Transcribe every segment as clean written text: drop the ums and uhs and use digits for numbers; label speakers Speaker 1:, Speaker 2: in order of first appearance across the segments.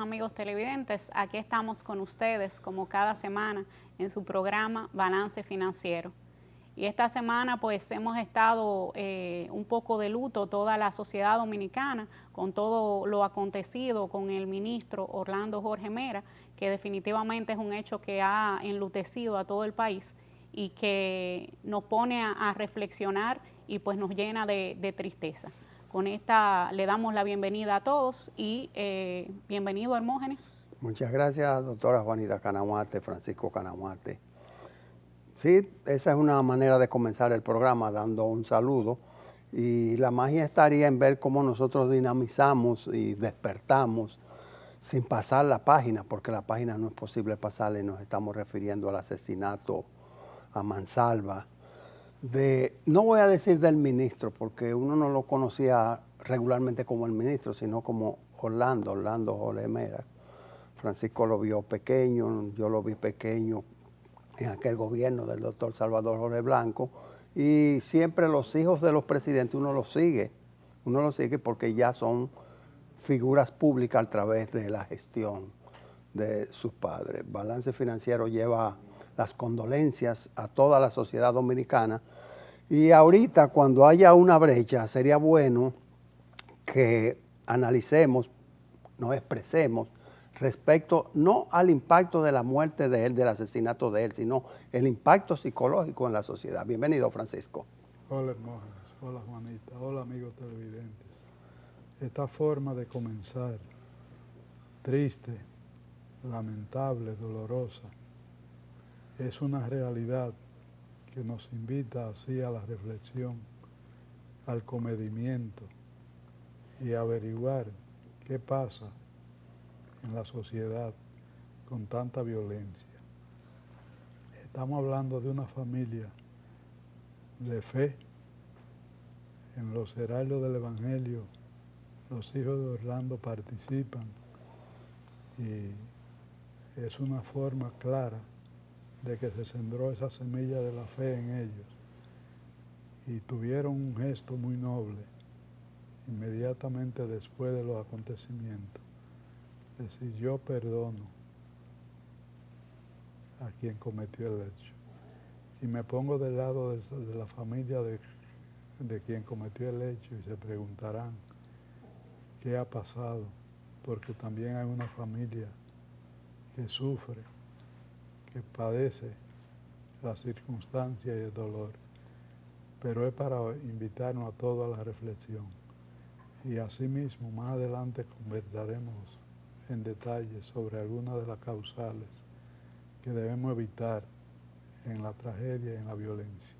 Speaker 1: amigos televidentes, aquí estamos con ustedes como cada semana en su programa Balance Financiero. Y esta semana pues hemos estado un poco de luto toda la sociedad dominicana con todo lo acontecido con el ministro Orlando Jorge Mera, que definitivamente es un hecho que ha enlutecido a todo el país y que nos pone a reflexionar y pues nos llena de tristeza. Con esta le damos la bienvenida a todos y bienvenido, Hermógenes.
Speaker 2: Muchas gracias, doctora Juanita Canamuate, Francisco Canamuate. Sí, esa es una manera de comenzar el programa, dando un saludo. Y la magia estaría en ver cómo nosotros dinamizamos y despertamos sin pasar la página, porque la página no es posible pasarle. Nos estamos refiriendo al asesinato a mansalva no voy a decir del ministro, porque uno no lo conocía regularmente como el ministro, sino como Orlando Jorge Mera. Francisco lo vio pequeño, yo lo vi pequeño en aquel gobierno del doctor Salvador Jorge Blanco, y siempre los hijos de los presidentes uno los sigue porque ya son figuras públicas a través de la gestión de sus padres. Balance Financiero lleva las condolencias a toda la sociedad dominicana, y ahorita cuando haya una brecha sería bueno que analicemos, nos expresemos respecto no al impacto de la muerte de él, del asesinato de él, sino el impacto psicológico en la sociedad. Bienvenido, Francisco.
Speaker 3: Hola, Hermógenes. Hola, Juanita. Hola, amigos televidentes. Esta forma de comenzar, triste, lamentable, dolorosa, es una realidad que nos invita así a la reflexión, al comedimiento y a averiguar qué pasa en la sociedad con tanta violencia. Estamos hablando de una familia de fe. En los heraldos del Evangelio, los hijos de Orlando participan y es una forma clara de que se sembró esa semilla de la fe en ellos y tuvieron un gesto muy noble inmediatamente después de los acontecimientos. Es decir, yo perdono a quien cometió el hecho y me pongo del lado de la familia de quien cometió el hecho y se preguntarán qué ha pasado, porque también hay una familia que sufre, que padece las circunstancias y el dolor, pero es para invitarnos a todos a la reflexión. Y asimismo, más adelante conversaremos en detalle sobre algunas de las causales que debemos evitar en la tragedia y en la violencia.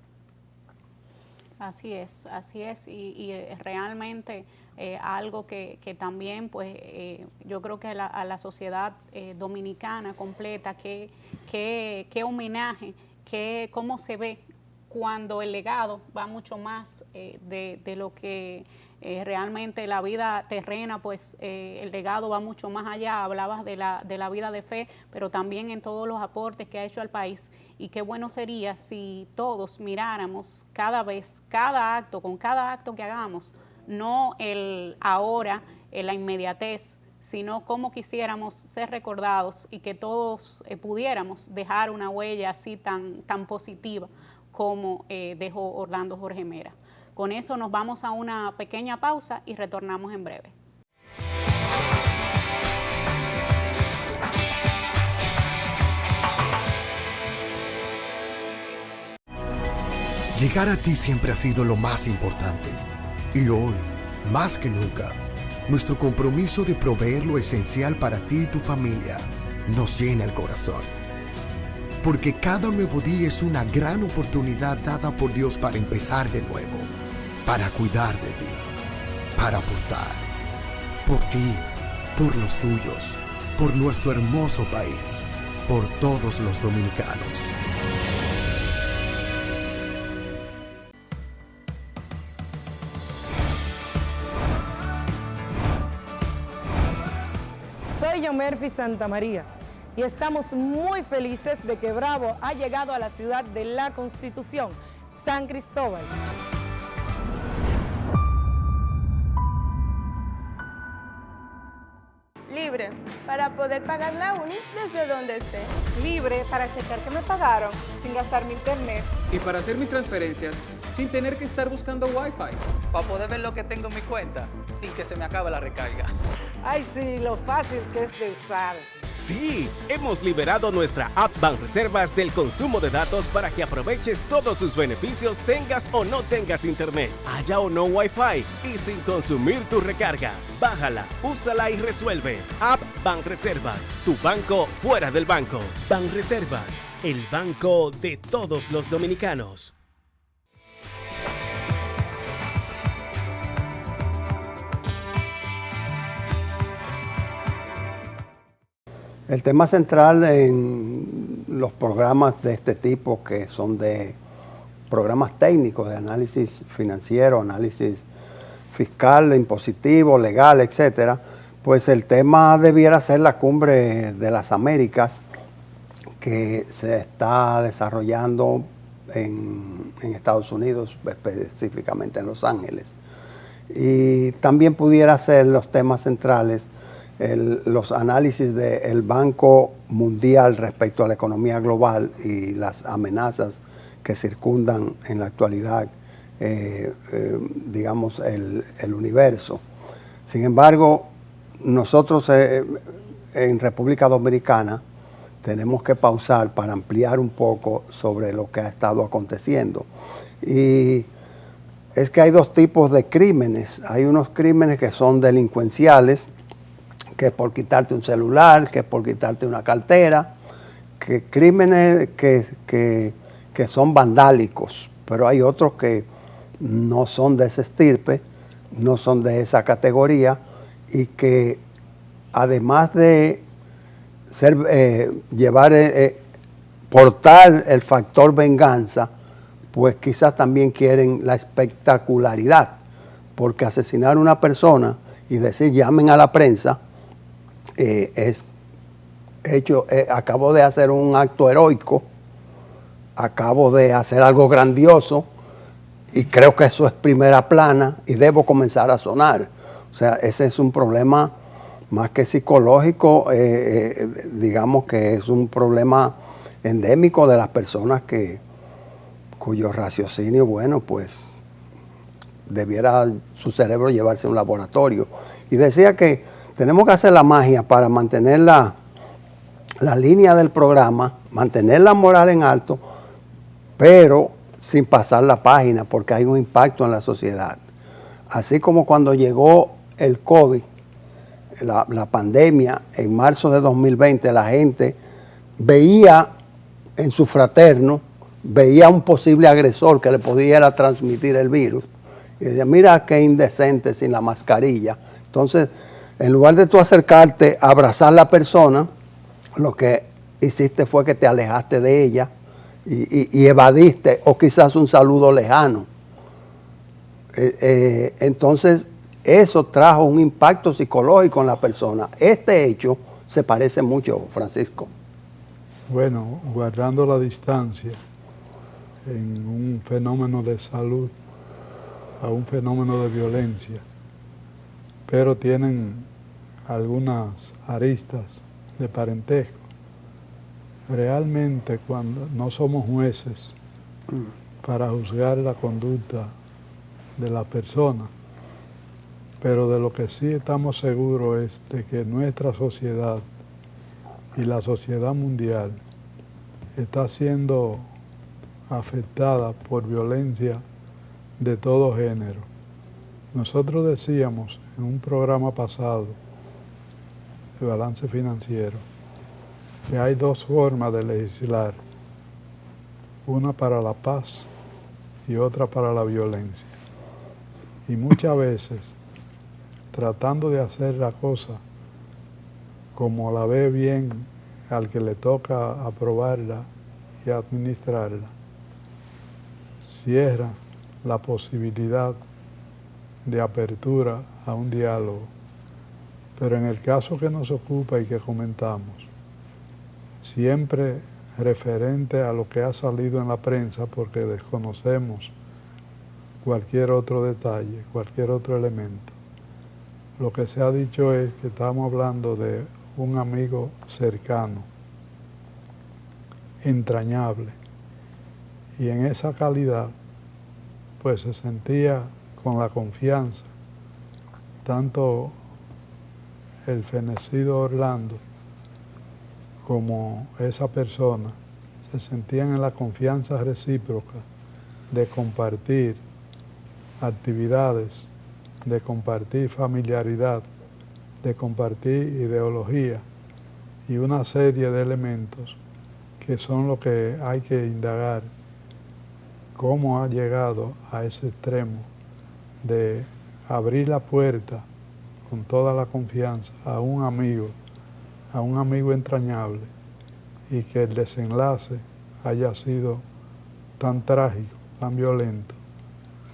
Speaker 1: Así es, y realmente algo que también pues yo creo que a la sociedad dominicana completa, qué homenaje, cómo se ve cuando el legado va mucho más de lo que realmente la vida terrena, pues el legado va mucho más allá. Hablabas de la vida de fe, pero también en todos los aportes que ha hecho al país. Y qué bueno sería si todos miráramos cada vez, cada acto que hagamos, no el ahora, la inmediatez, sino cómo quisiéramos ser recordados y que todos pudiéramos dejar una huella así tan positiva como dejó Orlando Jorge Mera. Con eso nos vamos a una pequeña pausa y retornamos en breve.
Speaker 4: Llegar a ti siempre ha sido lo más importante. Y hoy, más que nunca, nuestro compromiso de proveer lo esencial para ti y tu familia nos llena el corazón. Porque cada nuevo día es una gran oportunidad dada por Dios para empezar de nuevo, para cuidar de ti, para aportar, por ti, por los tuyos, por nuestro hermoso país, por todos los dominicanos.
Speaker 5: Soy Yomerfi Santamaría y estamos muy felices de que Bravo ha llegado a la ciudad de la Constitución, San Cristóbal.
Speaker 6: libre para poder pagar la uni desde donde esté.
Speaker 7: Libre para checar que me pagaron sin gastar mi internet.
Speaker 8: Y para hacer mis transferencias sin tener que estar buscando Wi-Fi. Para poder ver lo que tengo en mi cuenta sin que se me acabe la recarga.
Speaker 7: Ay, sí, lo fácil que es de usar.
Speaker 9: Sí, hemos liberado nuestra app Banreservas del consumo de datos para que aproveches todos sus beneficios, tengas o no tengas internet, haya o no Wi-Fi y sin consumir tu recarga. Bájala, úsala y resuelve. App Banreservas, tu banco fuera del banco. Banreservas, el banco de todos los dominicanos.
Speaker 2: El tema central en los programas de este tipo, que son de programas técnicos de análisis financiero, análisis fiscal, impositivo, legal, etcétera, pues el tema debiera ser la Cumbre de las Américas que se está desarrollando en Estados Unidos, específicamente en Los Ángeles. Y también pudiera ser los temas centrales los análisis del Banco Mundial respecto a la economía global y las amenazas que circundan en la actualidad, digamos, el universo. Sin embargo, nosotros en República Dominicana tenemos que pausar para ampliar un poco sobre lo que ha estado aconteciendo. Y es que hay dos tipos de crímenes. Hay unos crímenes que son delincuenciales, que es por quitarte un celular, que es por quitarte una cartera, que crímenes que son vandálicos, pero hay otros que no son de ese estirpe, no son de esa categoría y que además de portar el factor venganza, pues quizás también quieren la espectacularidad, porque asesinar a una persona y decir llamen a la prensa, acabo de hacer un acto heroico, acabo de hacer algo grandioso y creo que eso es primera plana y debo comenzar a sonar. O sea, ese es un problema más que psicológico, digamos que es un problema endémico de las personas cuyo raciocinio, bueno, pues debiera su cerebro llevarse a un laboratorio. Y decía que tenemos que hacer la magia para mantener la línea del programa, mantener la moral en alto, pero sin pasar la página, porque hay un impacto en la sociedad. Así como cuando llegó el COVID, la pandemia, en marzo de 2020, la gente veía en su fraterno, veía un posible agresor que le pudiera transmitir el virus, y decía, mira qué indecente sin la mascarilla. Entonces, en lugar de tú acercarte a abrazar a la persona, lo que hiciste fue que te alejaste de ella y evadiste, o quizás un saludo lejano. Entonces, eso trajo un impacto psicológico en la persona. Este hecho se parece mucho, Francisco.
Speaker 3: Bueno, guardando la distancia en un fenómeno de salud a un fenómeno de violencia, pero tienen algunas aristas de parentesco. Realmente, cuando no somos jueces para juzgar la conducta de la persona, pero de lo que sí estamos seguros es de que nuestra sociedad y la sociedad mundial está siendo afectada por violencia de todo género. Nosotros decíamos en un programa pasado de balance financiero que hay dos formas de legislar, una para la paz y otra para la violencia. Y muchas veces, tratando de hacer la cosa como la ve bien al que le toca aprobarla y administrarla, cierra la posibilidad de apertura a un diálogo. Pero en el caso que nos ocupa y que comentamos, siempre referente a lo que ha salido en la prensa, porque desconocemos cualquier otro detalle, cualquier otro elemento, lo que se ha dicho es que estamos hablando de un amigo cercano, entrañable, y en esa calidad pues se sentía con la confianza, tanto el fenecido Orlando como esa persona se sentían en la confianza recíproca de compartir actividades, de compartir familiaridad, de compartir ideología y una serie de elementos que son lo que hay que indagar, cómo ha llegado a ese extremo de abrir la puerta con toda la confianza a un amigo entrañable, y que el desenlace haya sido tan trágico, tan violento.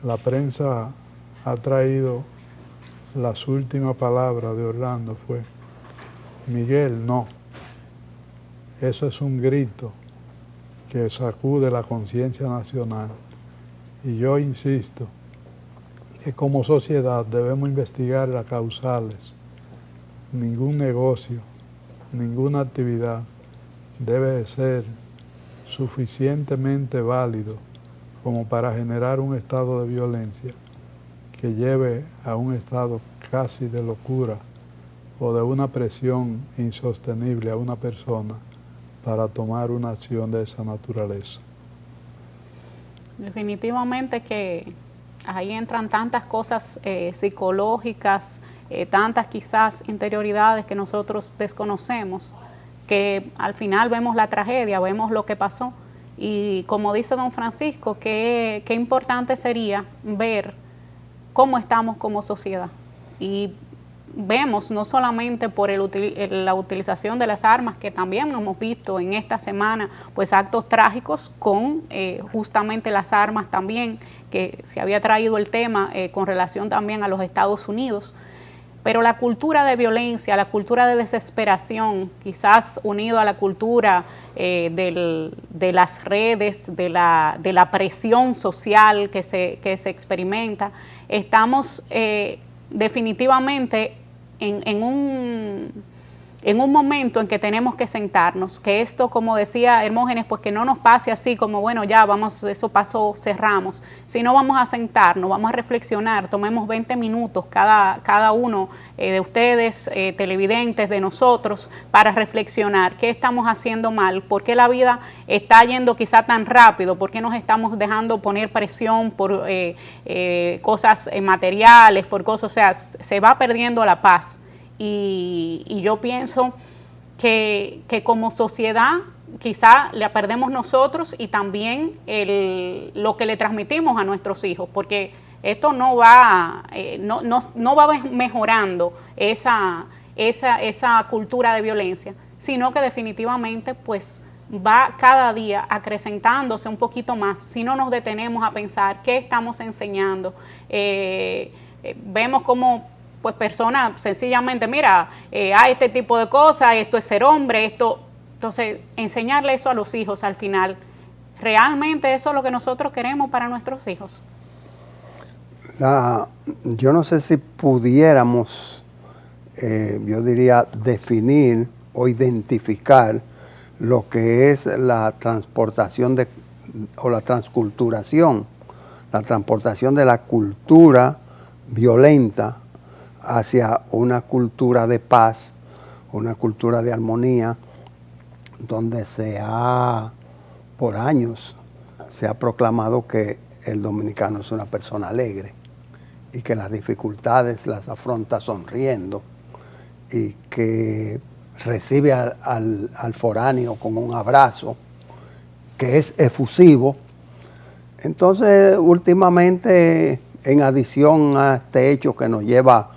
Speaker 3: La prensa ha traído las últimas palabras de Orlando, fue: Miguel, no. Eso es un grito que sacude la conciencia nacional. Y yo insisto que como sociedad debemos investigar las causales. Ningún negocio, ninguna actividad debe de ser suficientemente válido como para generar un estado de violencia que lleve a un estado casi de locura o de una presión insostenible a una persona para tomar una acción de esa naturaleza.
Speaker 1: Definitivamente que ahí entran tantas cosas psicológicas, tantas quizás interioridades que nosotros desconocemos, que al final vemos la tragedia, vemos lo que pasó. Y como dice don Francisco, qué importante sería ver cómo estamos como sociedad. Y vemos no solamente por la utilización de las armas, que también hemos visto en esta semana pues actos trágicos con justamente las armas también, que se había traído el tema con relación también a los Estados Unidos. Pero la cultura de violencia, la cultura de desesperación, quizás unido a la cultura de las redes, de la presión social que se experimenta, estamos definitivamente en un momento en que tenemos que sentarnos, que esto, como decía Hermógenes, pues que no nos pase así como, bueno, ya vamos, eso pasó, cerramos, sino vamos a sentarnos, vamos a reflexionar, tomemos 20 minutos cada uno de ustedes, televidentes, de nosotros, para reflexionar qué estamos haciendo mal, por qué la vida está yendo quizá tan rápido, por qué nos estamos dejando poner presión por cosas materiales, por cosas, o sea, se va perdiendo la paz. Y yo pienso que como sociedad quizá la perdemos nosotros y también lo que le transmitimos a nuestros hijos, porque esto no va mejorando esa cultura de violencia, sino que definitivamente pues va cada día acrecentándose un poquito más si no nos detenemos a pensar qué estamos enseñando. Vemos como pues personas sencillamente, mira, hay este tipo de cosas, esto es ser hombre, esto. Entonces, enseñarle eso a los hijos al final, ¿realmente eso es lo que nosotros queremos para nuestros hijos?
Speaker 2: Yo no sé si pudiéramos, yo diría, definir o identificar lo que es la transportación o la transculturación, la transportación de la cultura violenta hacia una cultura de paz, una cultura de armonía, donde por años se ha proclamado que el dominicano es una persona alegre y que las dificultades las afronta sonriendo y que recibe al foráneo con un abrazo que es efusivo. Entonces, últimamente, en adición a este hecho que nos lleva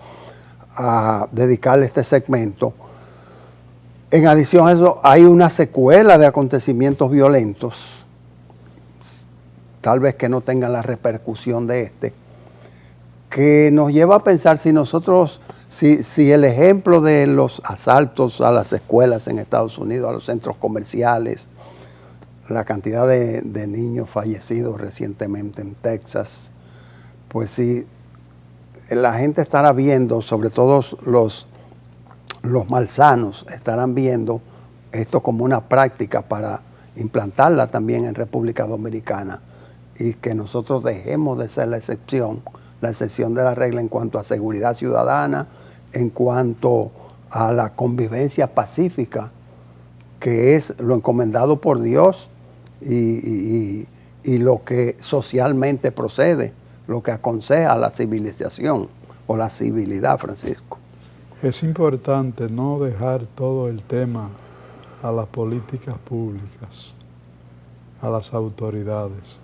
Speaker 2: a dedicarle este segmento, en adición a eso hay una secuela de acontecimientos violentos, tal vez que no tengan la repercusión de que nos lleva a pensar si el ejemplo de los asaltos a las escuelas en Estados Unidos, a los centros comerciales, la cantidad de niños fallecidos recientemente en Texas, pues sí, la gente estará viendo, sobre todo los malsanos, estarán viendo esto como una práctica para implantarla también en República Dominicana y que nosotros dejemos de ser la excepción de la regla en cuanto a seguridad ciudadana, en cuanto a la convivencia pacífica, que es lo encomendado por Dios y lo que socialmente procede, lo que aconseja la civilización o la civilidad, Francisco.
Speaker 3: Es importante no dejar todo el tema a las políticas públicas, a las autoridades.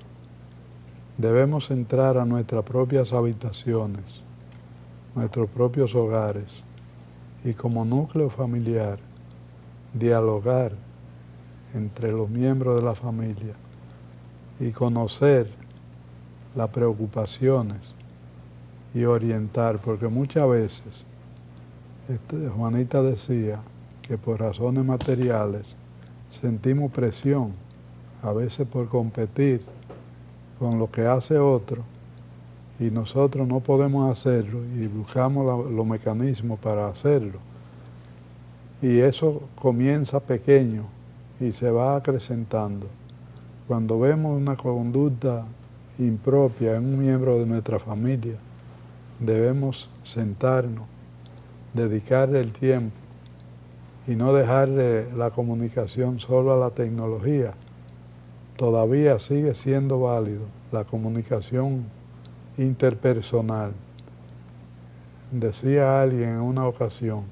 Speaker 3: Debemos entrar a nuestras propias habitaciones, nuestros propios hogares y como núcleo familiar dialogar entre los miembros de la familia y conocer las preocupaciones y orientar, porque muchas veces, Juanita decía que por razones materiales sentimos presión, a veces por competir con lo que hace otro, y nosotros no podemos hacerlo y buscamos los mecanismos para hacerlo. Y eso comienza pequeño y se va acrecentando. Cuando vemos una conducta impropia en un miembro de nuestra familia, debemos sentarnos, dedicarle el tiempo y no dejarle la comunicación solo a la tecnología. Todavía sigue siendo válido la comunicación interpersonal. Decía alguien en una ocasión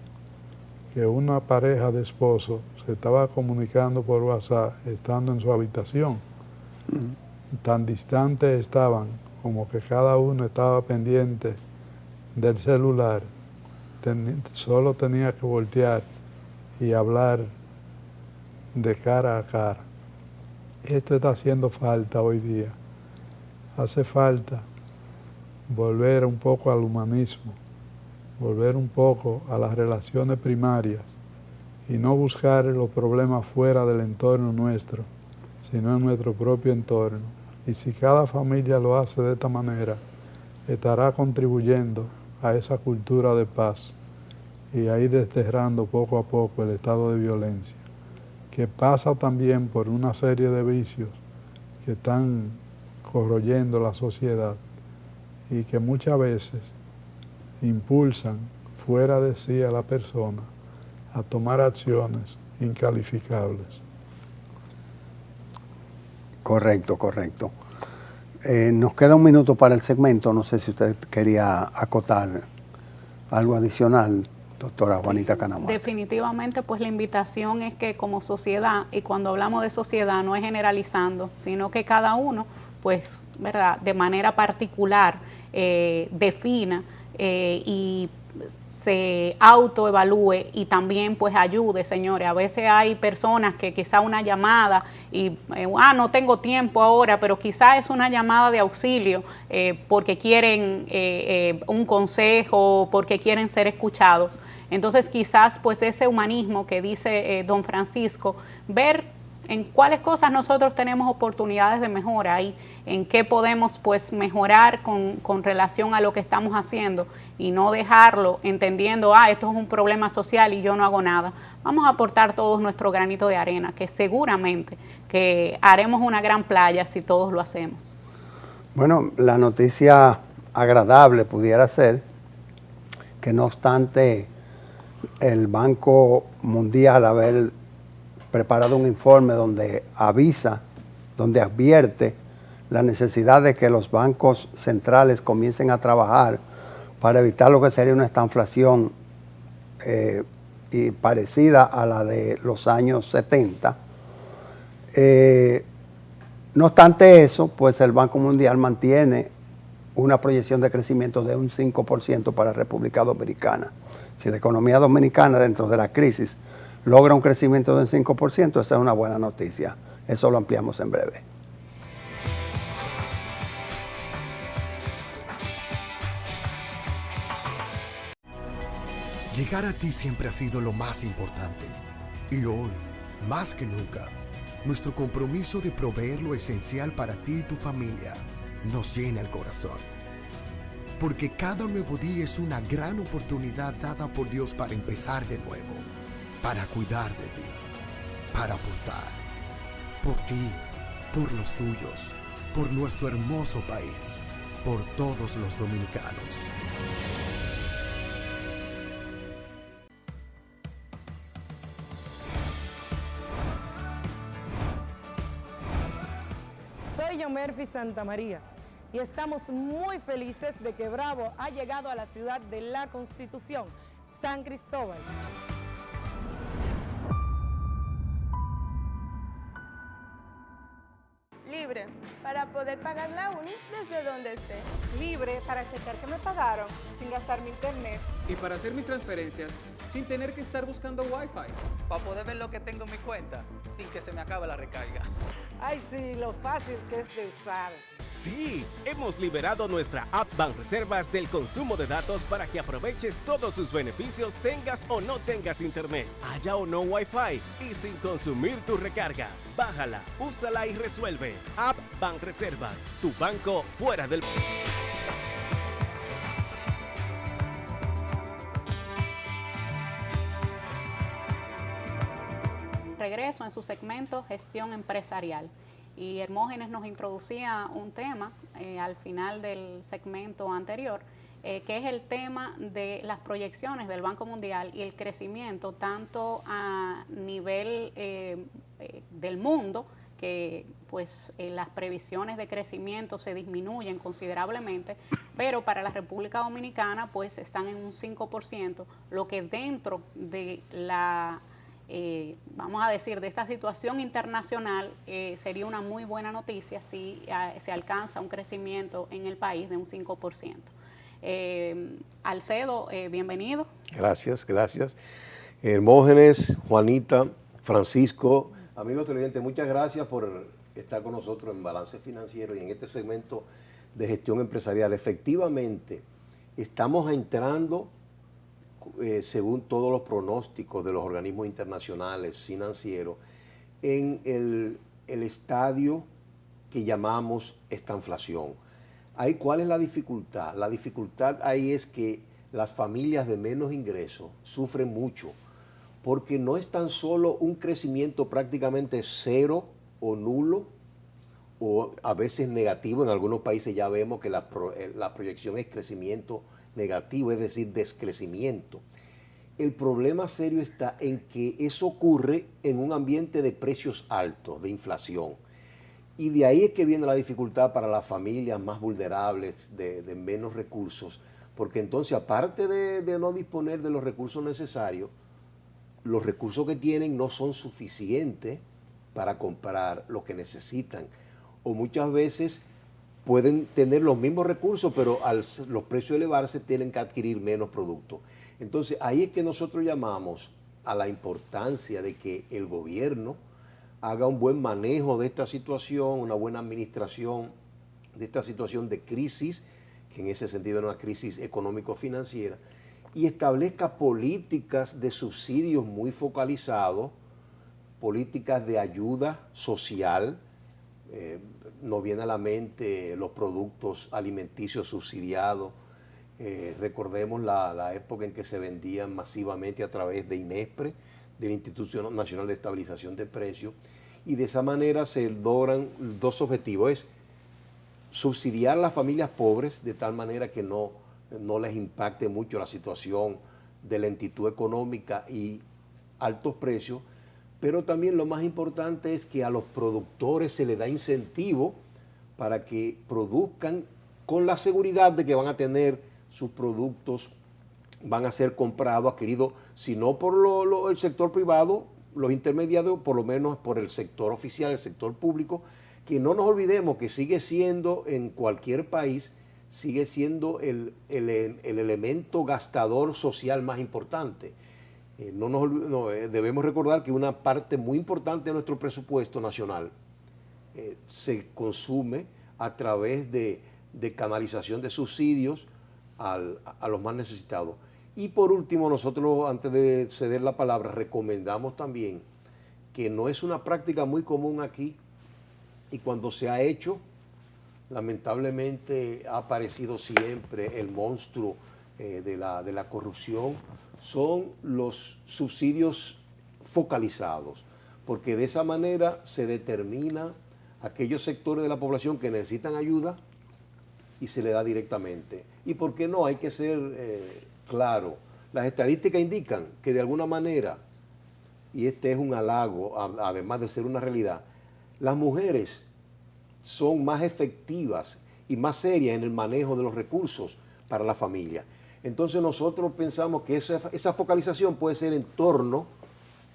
Speaker 3: que una pareja de esposos se estaba comunicando por WhatsApp estando en su habitación. Tan distantes estaban como que cada uno estaba pendiente del celular. Solo tenía que voltear y hablar de cara a cara. Esto está haciendo falta hoy día. Hace falta volver un poco al humanismo, volver un poco a las relaciones primarias y no buscar los problemas fuera del entorno nuestro, sino en nuestro propio entorno. Y si cada familia lo hace de esta manera, estará contribuyendo a esa cultura de paz y a ir desterrando poco a poco el estado de violencia, que pasa también por una serie de vicios que están corroyendo la sociedad y que muchas veces impulsan fuera de sí a la persona a tomar acciones incalificables.
Speaker 2: Correcto, correcto. Nos queda un minuto para el segmento. No sé si usted quería acotar algo adicional, doctora Juanita Canamuate.
Speaker 1: Definitivamente, pues la invitación es que como sociedad, y cuando hablamos de sociedad no es generalizando, sino que cada uno, pues, ¿verdad?, de manera particular defina y se autoevalúe y también pues ayude, señores. A veces hay personas que quizá una llamada y no tengo tiempo ahora, pero quizá es una llamada de auxilio porque quieren un consejo, porque quieren ser escuchados. Entonces quizás pues ese humanismo que dice don Francisco, ver en cuáles cosas nosotros tenemos oportunidades de mejora y en qué podemos pues mejorar con relación a lo que estamos haciendo y no dejarlo entendiendo, esto es un problema social y yo no hago nada. Vamos a aportar todos nuestro granito de arena, que seguramente que haremos una gran playa si todos lo hacemos.
Speaker 2: Bueno, la noticia agradable pudiera ser que no obstante el Banco Mundial haber preparado un informe donde avisa, donde advierte la necesidad de que los bancos centrales comiencen a trabajar para evitar lo que sería una estanflación y parecida a la de los años 70. No obstante eso, pues el Banco Mundial mantiene una proyección de crecimiento de un 5% para República Dominicana. Si la economía dominicana dentro de la crisis logra un crecimiento de un 5%, esa es una buena noticia. Eso lo ampliamos en breve.
Speaker 4: Llegar a ti siempre ha sido lo más importante. Y hoy, más que nunca, nuestro compromiso de proveer lo esencial para ti y tu familia nos llena el corazón. porque cada nuevo día es una gran oportunidad dada por Dios para empezar de nuevo, para cuidar de ti, para aportar, por ti, por los tuyos, por nuestro hermoso país, por todos los dominicanos.
Speaker 5: Soy Yomerfi Santamaría y estamos muy felices de que Bravo ha llegado a la ciudad de la Constitución, San Cristóbal.
Speaker 6: Libre, para poder pagar la uni desde donde esté.
Speaker 7: Libre para checar que me pagaron sin gastar mi internet.
Speaker 8: Y para hacer mis transferencias sin tener que estar buscando Wi-Fi. Para poder ver lo que tengo en mi cuenta sin que se me acabe la recarga.
Speaker 5: Ay, sí, lo fácil que es de usar.
Speaker 9: Sí, hemos liberado nuestra app Banreservas del consumo de datos para que aproveches todos sus beneficios tengas o no tengas internet, haya o no Wi-Fi y sin consumir tu recarga. Bájala, úsala y resuelve. App Banreservas, tu banco fuera del...
Speaker 1: Regreso en su segmento Gestión Empresarial. Y Hermógenes nos introducía un tema al final del segmento anterior, que es el tema de las proyecciones del Banco Mundial y el crecimiento tanto a nivel del mundo, que pues las previsiones de crecimiento se disminuyen considerablemente, pero para la República Dominicana pues están en un 5%, lo que dentro de la vamos a decir, de esta situación internacional, sería una muy buena noticia si se alcanza un crecimiento en el país de un 5%. Alcedo, bienvenido.
Speaker 10: Gracias, gracias. Hermógenes, Juanita, Francisco, amigos televidentes, muchas gracias por estar con nosotros en Balance Financiero y en este segmento de gestión empresarial. Efectivamente, estamos entrando según todos los pronósticos de los organismos internacionales financieros, en el estadio que llamamos estanflación. Ahí, ¿cuál es la dificultad? La dificultad ahí es que las familias de menos ingresos sufren mucho, porque no es tan solo un crecimiento prácticamente cero o nulo, o a veces negativo. En algunos países ya vemos que la proyección es crecimiento negativo, es decir, descrecimiento. El problema serio está en que eso ocurre en un ambiente de precios altos, de inflación. Y de ahí es que viene la dificultad para las familias más vulnerables, de menos recursos, porque entonces, aparte de no disponer de los recursos necesarios, los recursos que tienen no son suficientes para comprar lo que necesitan. O muchas veces pueden tener los mismos recursos, pero al los precios elevarse tienen que adquirir menos productos. Entonces, ahí es que nosotros llamamos a la importancia de que el gobierno haga un buen manejo de esta situación, una buena administración de esta situación de crisis, que en ese sentido es una crisis económico-financiera, y establezca políticas de subsidios muy focalizados, políticas de ayuda social. Nos viene a la mente los productos alimenticios subsidiados. Recordemos la época en que se vendían masivamente a través de INESPRE, del Instituto Nacional de Estabilización de Precios, y de esa manera se logran dos objetivos: es subsidiar a las familias pobres de tal manera que no les impacte mucho la situación de lentitud económica y altos precios, pero también lo más importante es que a los productores se les da incentivo para que produzcan con la seguridad de que van a tener sus productos, van a ser comprados, adquiridos, si no por el sector privado, los intermediarios, por lo menos por el sector oficial, el sector público, que no nos olvidemos que sigue siendo en cualquier país, sigue siendo el elemento gastador social más importante. Debemos recordar que una parte muy importante de nuestro presupuesto nacional se consume a través de canalización de subsidios a los más necesitados. Y por último, nosotros, antes de ceder la palabra, recomendamos también que no es una práctica muy común aquí, y cuando se ha hecho, lamentablemente ha aparecido siempre el monstruo de la corrupción, son los subsidios focalizados, porque de esa manera se determina aquellos sectores de la población que necesitan ayuda y se le da directamente. ¿Y por qué no? Hay que ser claro. Las estadísticas indican que de alguna manera, y este es un halago, además de ser una realidad, las mujeres son más efectivas y más serias en el manejo de los recursos para la familia. Entonces nosotros pensamos que esa focalización puede ser en torno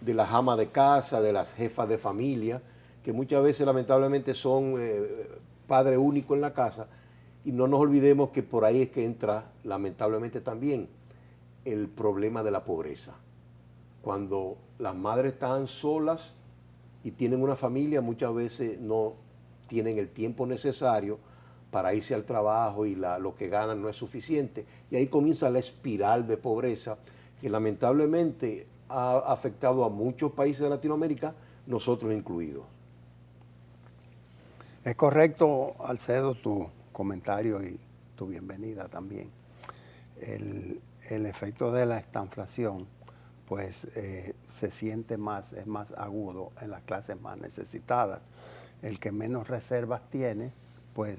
Speaker 10: de las amas de casa, de las jefas de familia, que muchas veces lamentablemente son padre único en la casa, y no nos olvidemos que por ahí es que entra lamentablemente también el problema de la pobreza. Cuando las madres están solas y tienen una familia, muchas veces no tienen el tiempo necesario para irse al trabajo y lo que ganan no es suficiente. Y ahí comienza la espiral de pobreza que lamentablemente ha afectado a muchos países de Latinoamérica, nosotros incluidos.
Speaker 2: Es correcto, Alcedo, tu comentario y tu bienvenida también. El efecto de la estanflación pues se siente más, es más agudo en las clases más necesitadas. El que menos reservas tiene, pues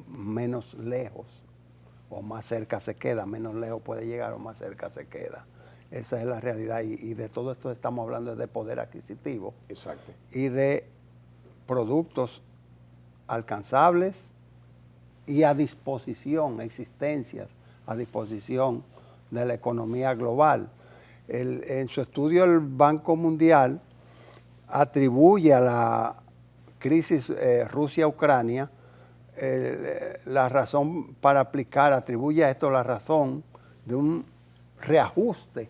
Speaker 2: menos lejos o más cerca se queda, menos lejos puede llegar o más cerca se queda. Esa es la realidad y de todo esto estamos hablando de poder adquisitivo.
Speaker 10: Exacto.
Speaker 2: Y de productos alcanzables y a disposición, existencias a disposición de la economía global. En su estudio el Banco Mundial atribuye a la crisis Rusia-Ucrania la razón para aplicar, atribuye a esto la razón de un reajuste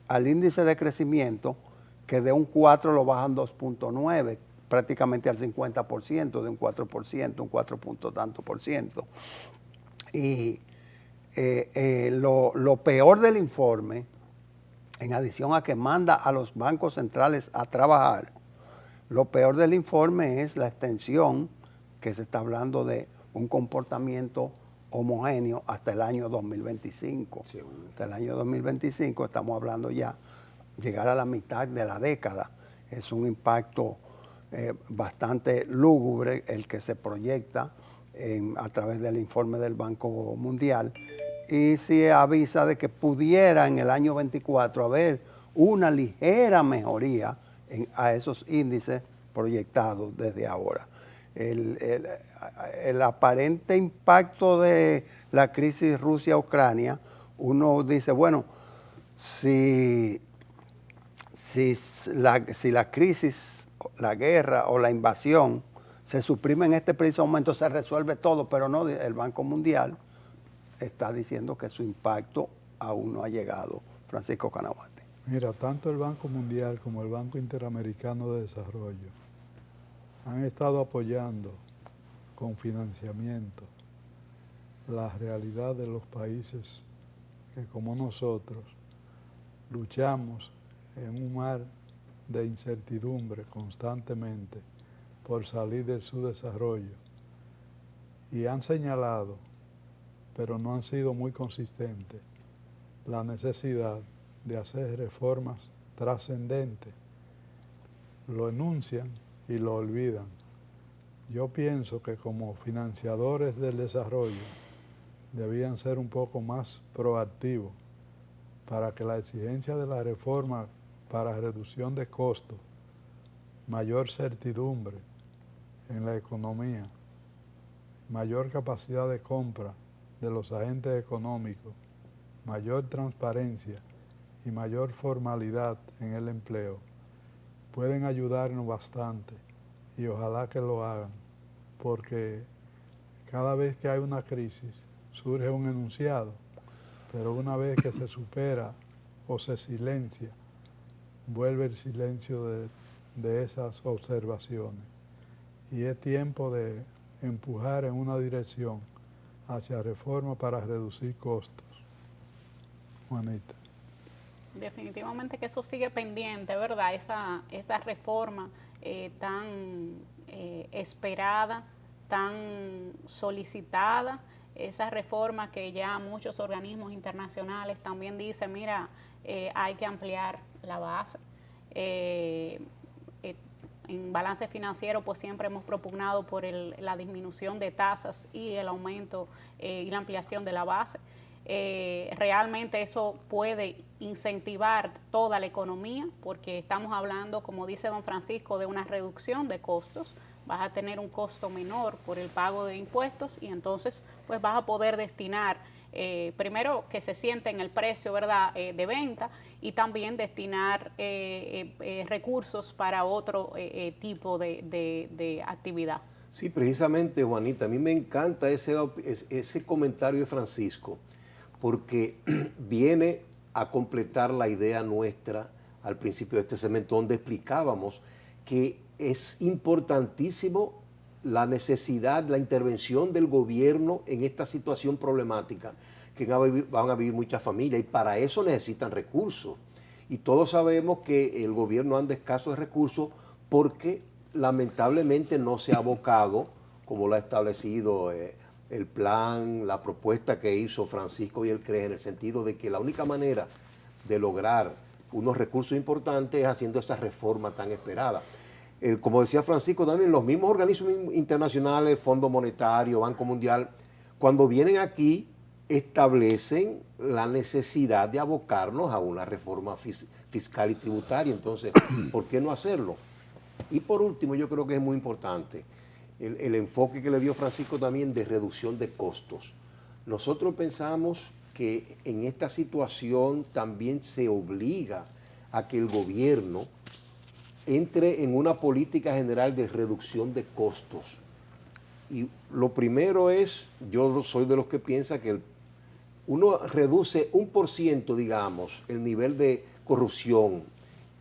Speaker 2: al índice de crecimiento que de un 4 lo bajan 2.9, prácticamente al 50%, de un 4%, un 4 punto tanto por ciento. Y lo peor del informe, en adición a que manda a los bancos centrales a trabajar, lo peor del informe es la extensión que se está hablando de un comportamiento homogéneo hasta el año 2025. Seguro. Hasta el año 2025 estamos hablando ya llegar a la mitad de la década. Es un impacto bastante lúgubre el que se proyecta a través del informe del Banco Mundial, y se avisa de que pudiera en el año 24 haber una ligera mejoría a esos índices proyectados desde ahora. El aparente impacto de la crisis Rusia-Ucrania, uno dice, bueno, si la crisis, la guerra o la invasión se suprime en este preciso momento, se resuelve todo, pero no, el Banco Mundial está diciendo que su impacto aún no ha llegado. Francisco Canavate.
Speaker 3: Mira, tanto el Banco Mundial como el Banco Interamericano de Desarrollo han estado apoyando con financiamiento la realidad de los países que, como nosotros, luchamos en un mar de incertidumbre constantemente por salir del subdesarrollo, y han señalado, pero no han sido muy consistentes, la necesidad de hacer reformas trascendentes. Lo enuncian y lo olvidan. Yo pienso que como financiadores del desarrollo debían ser un poco más proactivos para que la exigencia de la reforma para reducción de costos, mayor certidumbre en la economía, mayor capacidad de compra de los agentes económicos, mayor transparencia y mayor formalidad en el empleo, pueden ayudarnos bastante, y ojalá que lo hagan, porque cada vez que hay una crisis surge un enunciado, pero una vez que se supera o se silencia, vuelve el silencio de esas observaciones. Y es tiempo de empujar en una dirección hacia reforma para reducir costos. Juanita.
Speaker 1: Definitivamente que eso sigue pendiente, ¿verdad? Esa reforma tan esperada tan solicitada, esa reforma que ya muchos organismos internacionales también dicen, mira, hay que ampliar la base. En balance financiero pues siempre hemos propugnado por la disminución de tasas y el aumento y la ampliación de la base. Realmente eso puede incentivar toda la economía porque estamos hablando, como dice don Francisco, de una reducción de costos. Vas a tener un costo menor por el pago de impuestos y entonces pues vas a poder destinar primero que se siente en el precio, ¿verdad?, de venta, y también destinar recursos para otro tipo de actividad.
Speaker 10: Sí, precisamente, Juanita, a mí me encanta ese comentario de Francisco, porque viene a completar la idea nuestra al principio de este segmento, donde explicábamos que es importantísimo la necesidad, la intervención del gobierno en esta situación problemática que van a vivir muchas familias, y para eso necesitan recursos. Y todos sabemos que el gobierno anda escaso de recursos porque lamentablemente no se ha abocado, como lo ha establecido el plan, la propuesta que hizo Francisco y el CREG, en el sentido de que la única manera de lograr unos recursos importantes es haciendo esa reforma tan esperada. Como decía Francisco también, los mismos organismos internacionales, Fondo Monetario, Banco Mundial, cuando vienen aquí establecen la necesidad de abocarnos a una reforma fiscal y tributaria. Entonces, ¿por qué no hacerlo? Y por último, yo creo que es muy importante el enfoque que le dio Francisco también de reducción de costos. Nosotros pensamos que en esta situación también se obliga a que el gobierno entre en una política general de reducción de costos. Y lo primero es, yo soy de los que piensa que uno reduce 1%, digamos, el nivel de corrupción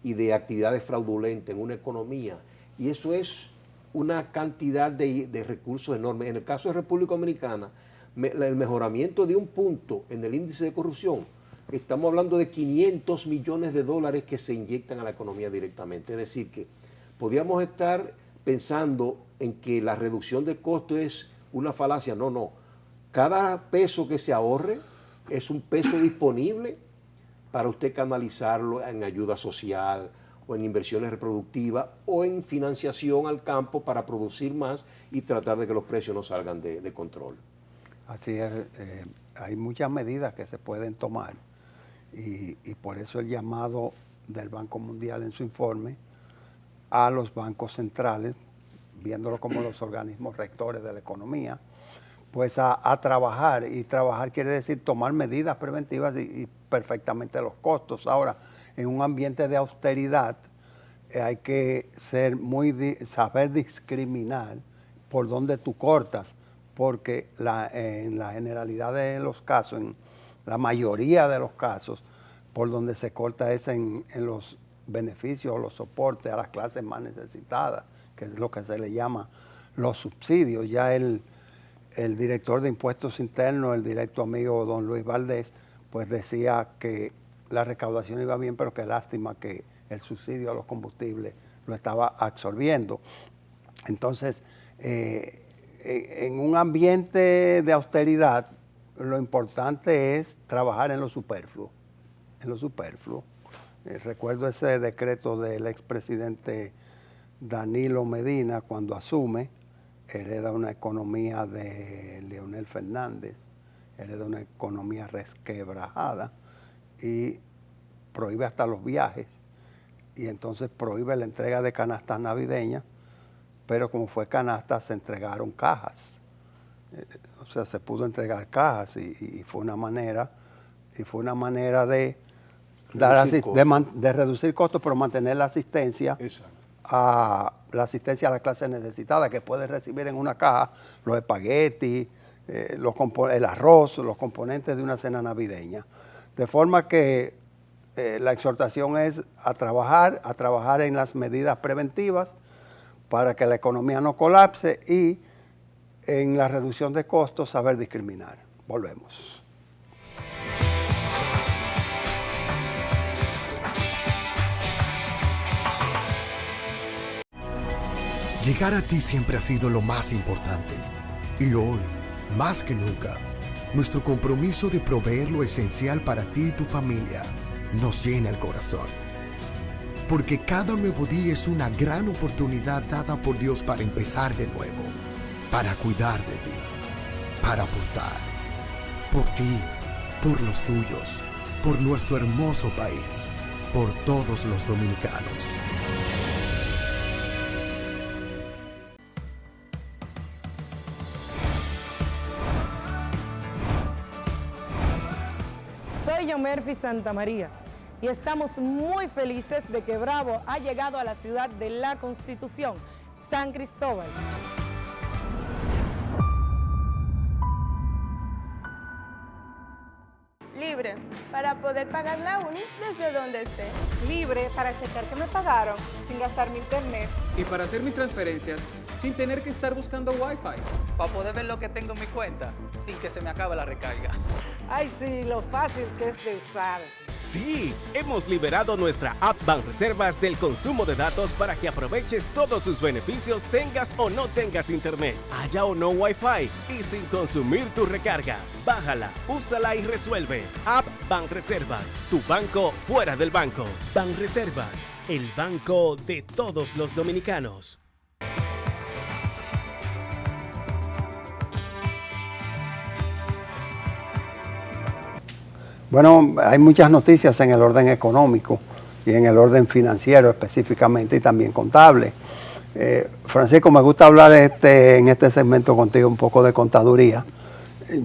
Speaker 10: y de actividades fraudulentas en una economía, y eso es una cantidad de recursos enormes. En el caso de República Dominicana, el mejoramiento de 1 punto en el índice de corrupción, estamos hablando de 500 millones de dólares que se inyectan a la economía directamente. Es decir, que podríamos estar pensando en que la reducción de costos es una falacia. No, no. Cada peso que se ahorre es un peso disponible para usted canalizarlo en ayuda social o en inversiones reproductivas o en financiación al campo para producir más y tratar de que los precios no salgan de control.
Speaker 2: Así es, hay muchas medidas que se pueden tomar y por eso el llamado del Banco Mundial en su informe a los bancos centrales, viéndolo como los organismos rectores de la economía, pues a trabajar, y trabajar quiere decir tomar medidas preventivas y perfectamente los costos. Ahora, en un ambiente de austeridad hay que saber discriminar por dónde tú cortas, porque en la generalidad de los casos, en la mayoría de los casos, por donde se corta es en los beneficios o los soportes a las clases más necesitadas, que es lo que se le llama los subsidios. Ya el director de Impuestos Internos, el directo amigo don Luis Valdés, pues decía que la recaudación iba bien, pero que lástima que el subsidio a los combustibles lo estaba absorbiendo. Entonces, en un ambiente de austeridad, lo importante es trabajar en lo superfluo. Recuerdo ese decreto del expresidente Danilo Medina cuando asume, hereda una economía de Leonel Fernández, hereda una economía resquebrajada y prohíbe hasta los viajes, y entonces prohíbe la entrega de canastas navideñas, pero como fue canasta se entregaron cajas, o sea, se pudo entregar cajas y fue una manera de reducir costos, pero mantener la asistencia. Exacto. A la asistencia a la clase necesitada, que puede recibir en una caja los espaguetis, el arroz, los componentes de una cena navideña. De forma que la exhortación es a trabajar en las medidas preventivas para que la economía no colapse, y en la reducción de costos saber discriminar. Volvemos.
Speaker 4: Llegar a ti siempre ha sido lo más importante. Y hoy, más que nunca, nuestro compromiso de proveer lo esencial para ti y tu familia nos llena el corazón. Porque cada nuevo día es una gran oportunidad dada por Dios para empezar de nuevo, para cuidar de ti, para aportar, por ti, por los tuyos, por nuestro hermoso país, por todos los dominicanos.
Speaker 5: Soy Yomerfi Santamaría y estamos muy felices de que Bravo ha llegado a la ciudad de la Constitución, San Cristóbal.
Speaker 6: Libre para poder pagar la uni desde donde esté.
Speaker 7: Libre para checar que me pagaron sin gastar mi internet.
Speaker 8: Y para hacer mis transferencias sin tener que estar buscando Wi-Fi. Para poder ver lo que tengo en mi cuenta sin que se me acabe la recarga.
Speaker 5: Ay, sí, lo fácil que es de usar.
Speaker 9: Sí, hemos liberado nuestra app Banreservas del consumo de datos para que aproveches todos sus beneficios tengas o no tengas internet, haya o no Wi-Fi y sin consumir tu recarga. Bájala, úsala y resuelve. App Banreservas, tu banco fuera del banco. Banreservas, el banco de todos los dominicanos.
Speaker 2: Bueno, hay muchas noticias en el orden económico y en el orden financiero específicamente y también contable. Francisco, me gusta hablar en este segmento contigo un poco de contaduría.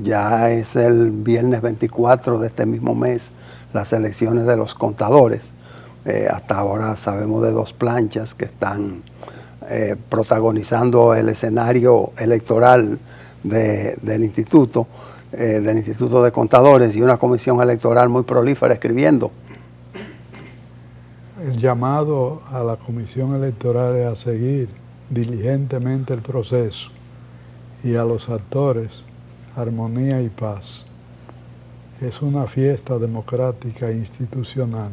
Speaker 2: Ya es el viernes 24 de este mismo mes las elecciones de los contadores. Hasta ahora sabemos de 2 planchas que están protagonizando el escenario electoral del Instituto de Contadores y una comisión electoral muy prolífera escribiendo.
Speaker 3: El llamado a la comisión electoral es a seguir diligentemente el proceso y a los actores armonía y paz. Es una fiesta democrática e institucional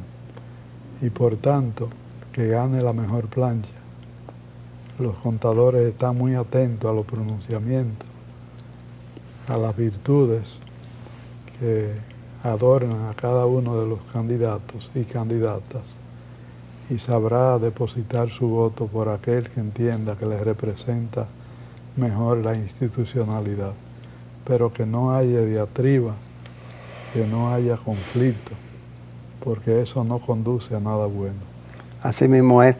Speaker 3: y por tanto que gane la mejor plancha. Los contadores están muy atentos a los pronunciamientos, a las virtudes que adornan a cada uno de los candidatos y candidatas y sabrá depositar su voto por aquel que entienda que le representa mejor la institucionalidad, pero que no haya diatriba, que no haya conflicto, porque eso no conduce a nada bueno.
Speaker 2: Así mismo es.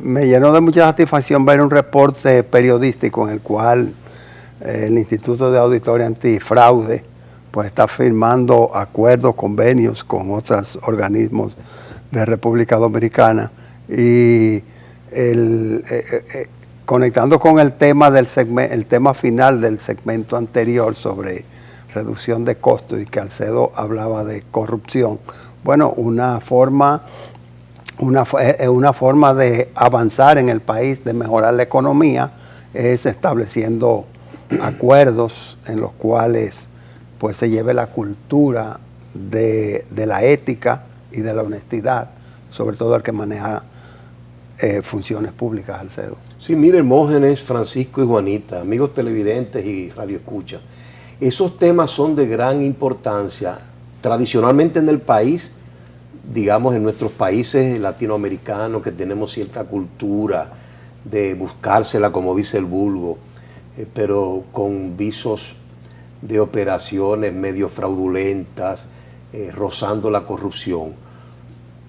Speaker 2: Me llenó de mucha satisfacción ver un reporte periodístico en el cual el Instituto de Auditoría Antifraude pues está firmando acuerdos, convenios con otros organismos de República Dominicana y conectando con el tema el tema final del segmento anterior sobre reducción de costos y que Alcedo hablaba de corrupción. Bueno, una forma de avanzar en el país, de mejorar la economía, es estableciendo acuerdos en los cuales pues se lleve la cultura de la ética y de la honestidad, sobre todo el que maneja funciones públicas, Alcedo.
Speaker 10: Sí, miren, Hermógenes, Francisco y Juanita, amigos televidentes y radioescuchas, esos temas son de gran importancia tradicionalmente en el país, digamos en nuestros países latinoamericanos que tenemos cierta cultura de buscársela, como dice el vulgo, pero con visos de operaciones medio fraudulentas, rozando la corrupción.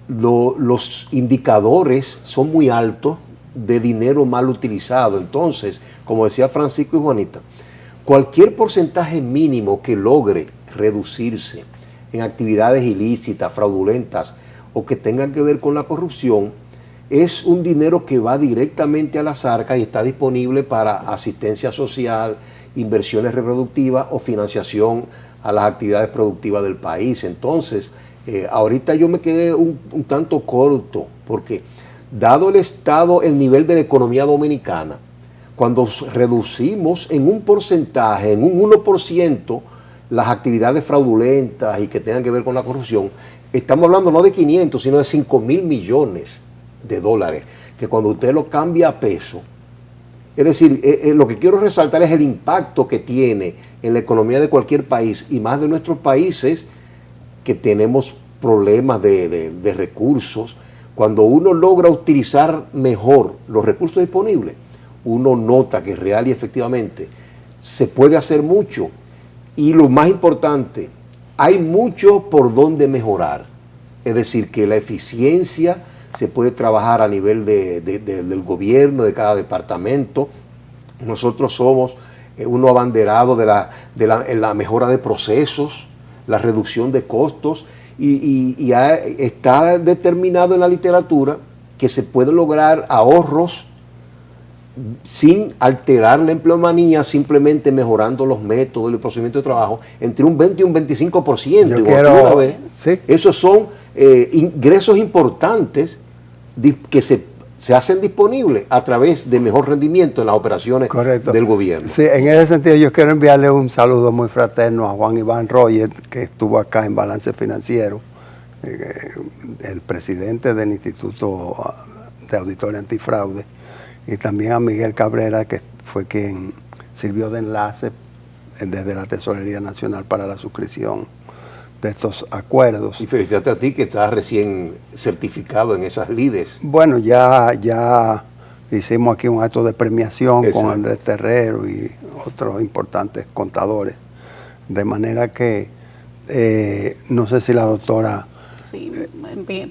Speaker 10: Los indicadores son muy altos de dinero mal utilizado. Entonces, como decía Francisco y Juanita, cualquier porcentaje mínimo que logre reducirse en actividades ilícitas, fraudulentas o que tengan que ver con la corrupción, es un dinero que va directamente a las arcas y está disponible para asistencia social, inversiones reproductivas o financiación a las actividades productivas del país. Entonces, ahorita yo me quedé un tanto corto, porque dado el estado, el nivel de la economía dominicana, cuando reducimos en un porcentaje, en un 1%, las actividades fraudulentas y que tengan que ver con la corrupción, estamos hablando no de 500, sino de 5.000 millones de dólares, que cuando usted lo cambia a peso, Es decir, lo que quiero resaltar es el impacto que tiene en la economía de cualquier país y más de nuestros países que tenemos problemas de recursos. Cuando uno logra utilizar mejor los recursos disponibles, uno nota que real y efectivamente se puede hacer mucho. Y lo más importante, hay mucho por donde mejorar. Es decir, que la eficiencia se puede trabajar a nivel del gobierno, de cada departamento. Nosotros somos uno abanderado de la mejora de procesos, la reducción de costos, y está determinado en la literatura que se pueden lograr ahorros sin alterar la empleomanía, simplemente mejorando los métodos y el procedimiento de trabajo, entre un 20 y un 25%.
Speaker 2: ¿Sí?
Speaker 10: Esos son ingresos importantes que se hacen disponibles a través de mejor rendimiento en las operaciones del gobierno.
Speaker 2: Sí, en ese sentido yo quiero enviarle un saludo muy fraterno a Juan Iván Royer, que estuvo acá en Balance Financiero, el presidente del Instituto de Auditoría Antifraude, y también a Miguel Cabrera, que fue quien sirvió de enlace desde la Tesorería Nacional para la suscripción de estos acuerdos.
Speaker 10: Y felicitarte a ti que estás recién certificado en esas lides.
Speaker 2: Bueno, ya hicimos aquí un acto de premiación. Exacto. Con Andrés Terrero y otros importantes contadores. De manera que no sé si la doctora...
Speaker 1: Sí,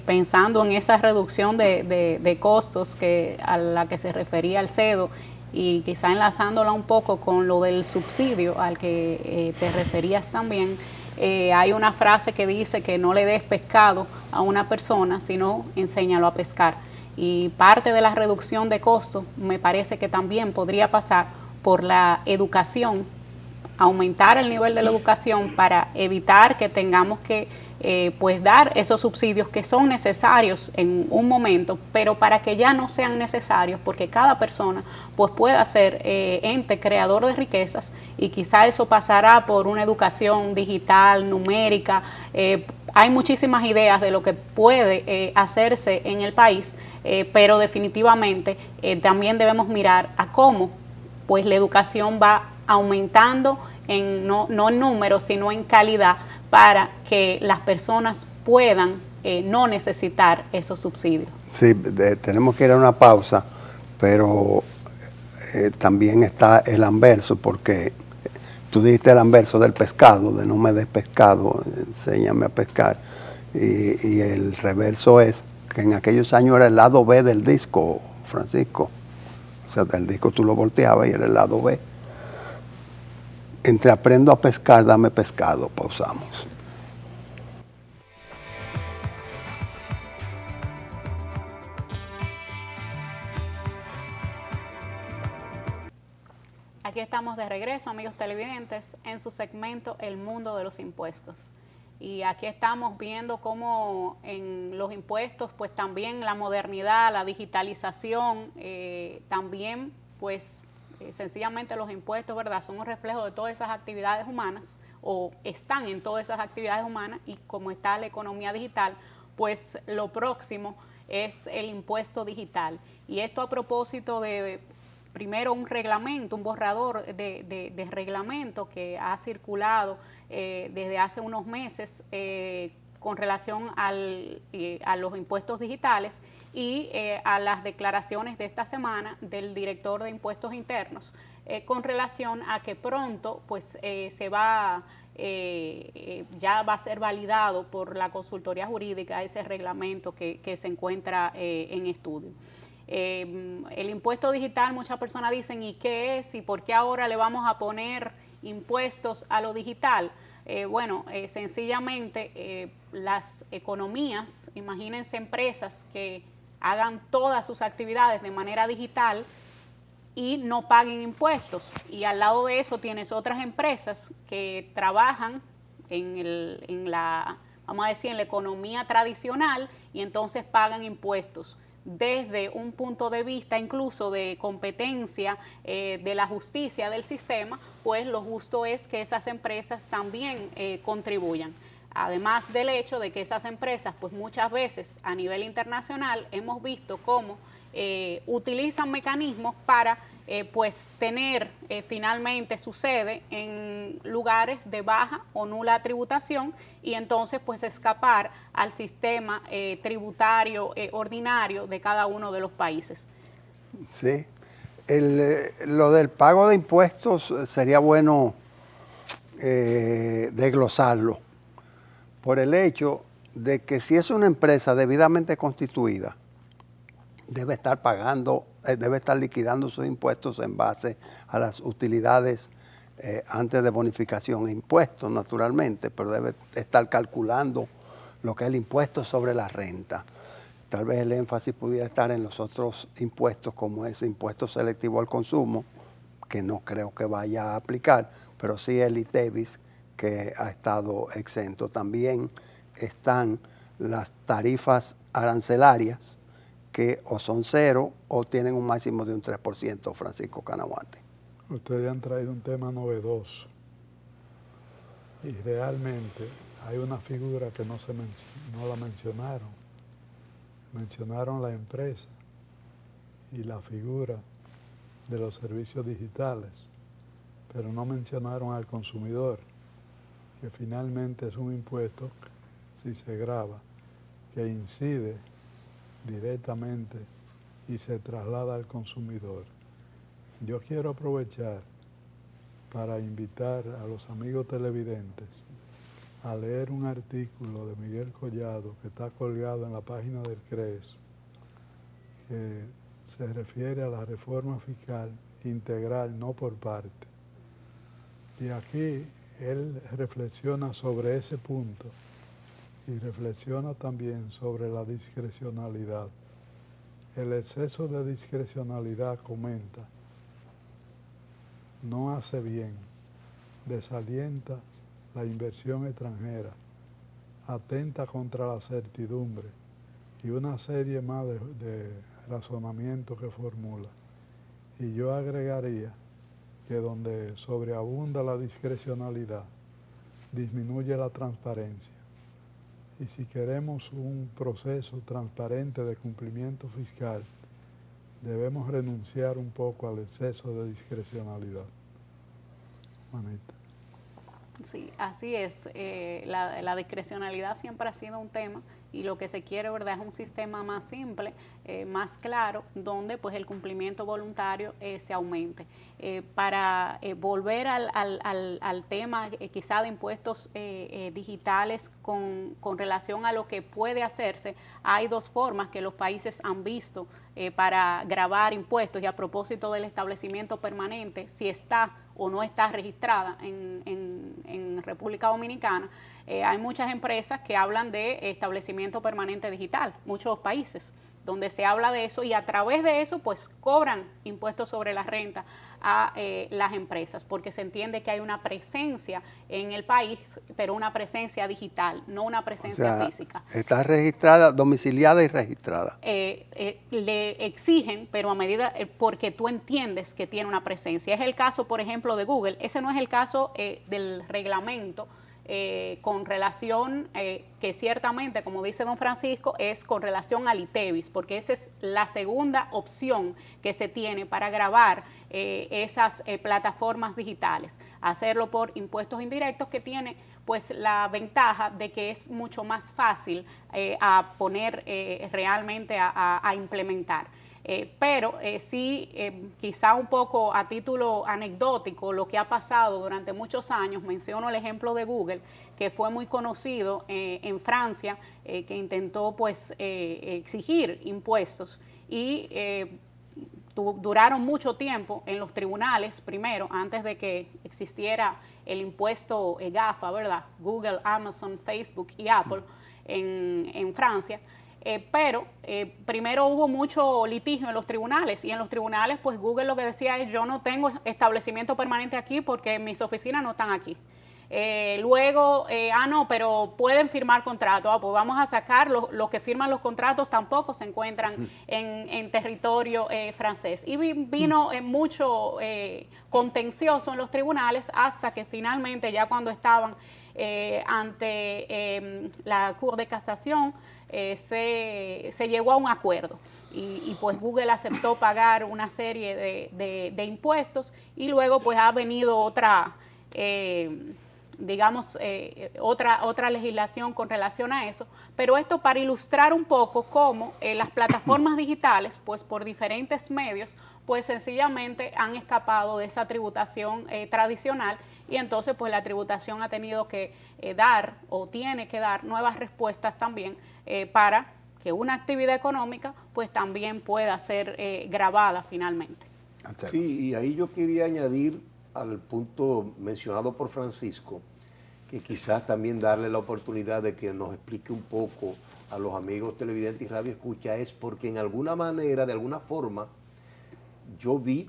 Speaker 1: pensando en esa reducción de costos a la que se refería Alcedo, y quizá enlazándola un poco con lo del subsidio al que te referías también, hay una frase que dice que no le des pescado a una persona, sino enséñalo a pescar. Y parte de la reducción de costos me parece que también podría pasar por la educación, aumentar el nivel de la educación para evitar que tengamos que pues dar esos subsidios que son necesarios en un momento, pero para que ya no sean necesarios, porque cada persona pues pueda ser ente creador de riquezas, y quizá eso pasará por una educación digital, numérica. Hay muchísimas ideas de lo que puede hacerse en el país, pero definitivamente también debemos mirar a cómo pues la educación va aumentando no en número, sino en calidad, para que las personas puedan no necesitar esos subsidios.
Speaker 2: Sí, tenemos que ir a una pausa, pero también está el anverso, porque tú dijiste el anverso del pescado, de no me des pescado, enséñame a pescar, y el reverso es que en aquellos años era el lado B del disco, Francisco. O sea, el disco tú lo volteabas y era el lado B. Entre aprendo a pescar, dame pescado. Pausamos.
Speaker 1: Aquí estamos de regreso, amigos televidentes, en su segmento El Mundo de los Impuestos. Y aquí estamos viendo cómo en los impuestos, pues también la modernidad, la digitalización, también pues sencillamente los impuestos, ¿verdad?, son un reflejo de todas esas actividades humanas, o están en todas esas actividades humanas, y como está la economía digital, pues lo próximo es el impuesto digital. Y esto a propósito de, primero, un reglamento, un borrador de reglamento que ha circulado desde hace unos meses con relación a los impuestos digitales, y a las declaraciones de esta semana del director de Impuestos Internos con relación a que pronto pues ya va a ser validado por la consultoría jurídica ese reglamento que se encuentra en estudio. El impuesto digital, muchas personas dicen, ¿y qué es? ¿Y por qué ahora le vamos a poner impuestos a lo digital? Sencillamente las economías, imagínense empresas que hagan todas sus actividades de manera digital y no paguen impuestos, y al lado de eso tienes otras empresas que trabajan en la economía tradicional, y entonces pagan impuestos. Desde un punto de vista incluso de competencia de la justicia del sistema, pues lo justo es que esas empresas también contribuyan. Además del hecho de que esas empresas, pues muchas veces a nivel internacional hemos visto cómo utilizan mecanismos para pues tener finalmente su sede en lugares de baja o nula tributación y entonces pues escapar al sistema tributario ordinario de cada uno de los países.
Speaker 2: Sí, lo del pago de impuestos sería bueno desglosarlo por el hecho de que si es una empresa debidamente constituida, debe estar pagando, debe estar liquidando sus impuestos en base a las utilidades antes de bonificación e impuestos, naturalmente, pero debe estar calculando lo que es el impuesto sobre la renta. Tal vez el énfasis pudiera estar en los otros impuestos, como ese impuesto selectivo al consumo, que no creo que vaya a aplicar, pero sí el ITEVIS, que ha estado exento. También están las tarifas arancelarias, que o son cero o tienen un máximo de un 3%, Francisco Canaguate.
Speaker 3: Ustedes han traído un tema novedoso y realmente hay una figura que no la mencionaron. Mencionaron la empresa y la figura de los servicios digitales, pero no mencionaron al consumidor, que finalmente es un impuesto, si se grava, que incide directamente y se traslada al consumidor. Yo quiero aprovechar para invitar a los amigos televidentes a leer un artículo de Miguel Collado que está colgado en la página del CRES, que se refiere a la reforma fiscal integral, no por parte. Y aquí él reflexiona sobre ese punto y reflexiona también sobre la discrecionalidad. El exceso de discrecionalidad, comenta, no hace bien, desalienta la inversión extranjera, atenta contra la certidumbre y una serie más de razonamientos que formula. Y yo agregaría que donde sobreabunda la discrecionalidad, disminuye la transparencia. Y si queremos un proceso transparente de cumplimiento fiscal, debemos renunciar un poco al exceso de discrecionalidad. Juanita.
Speaker 1: Sí, así es. La discrecionalidad siempre ha sido un tema y lo que se quiere, ¿verdad?, es un sistema más simple, más claro, donde pues el cumplimiento voluntario se aumente. Para volver al tema quizá de impuestos digitales con relación a lo que puede hacerse, hay dos formas que los países han visto para gravar impuestos, y a propósito del establecimiento permanente, si está o no está registrada en República Dominicana, hay muchas empresas que hablan de establecimiento permanente digital, muchos países donde se habla de eso, y a través de eso pues cobran impuestos sobre la renta a las empresas, porque se entiende que hay una presencia en el país, pero una presencia digital, no una presencia física.
Speaker 2: Está registrada, domiciliada y registrada.
Speaker 1: Le exigen, pero a medida, porque tú entiendes que tiene una presencia. Es el caso, por ejemplo, de Google. Ese no es el caso del reglamento con relación, que ciertamente, como dice don Francisco, es con relación al ITEVIS, porque esa es la segunda opción que se tiene para gravar esas plataformas digitales. Hacerlo por impuestos indirectos, que tiene pues la ventaja de que es mucho más fácil a poner realmente a implementar. Pero sí, quizá un poco a título anecdótico, lo que ha pasado durante muchos años, menciono el ejemplo de Google, que fue muy conocido en Francia, que intentó pues exigir impuestos y duraron mucho tiempo en los tribunales, primero, antes de que existiera el impuesto GAFA, ¿verdad? Google, Amazon, Facebook y Apple en Francia. Pero primero hubo mucho litigio en los tribunales, y en los tribunales pues Google lo que decía es: yo no tengo establecimiento permanente aquí porque mis oficinas no están aquí. Luego, no, pero pueden firmar contratos. Pues vamos a sacar, los que firman los contratos tampoco se encuentran en territorio francés. Y vino mucho contencioso en los tribunales, hasta que finalmente, ya cuando estaban ante la Cour de Casación se llegó a un acuerdo y pues Google aceptó pagar una serie de impuestos y luego pues ha venido otra digamos, otra legislación con relación a eso, pero esto para ilustrar un poco cómo las plataformas digitales, pues por diferentes medios, pues sencillamente han escapado de esa tributación tradicional y entonces pues la tributación ha tenido que dar o tiene que dar nuevas respuestas también para que una actividad económica pues también pueda ser gravada finalmente.
Speaker 10: Sí, y ahí yo quería añadir al punto mencionado por Francisco, que quizás también darle la oportunidad de que nos explique un poco a los amigos televidentes y radio escucha, es porque en alguna manera, de alguna forma, yo vi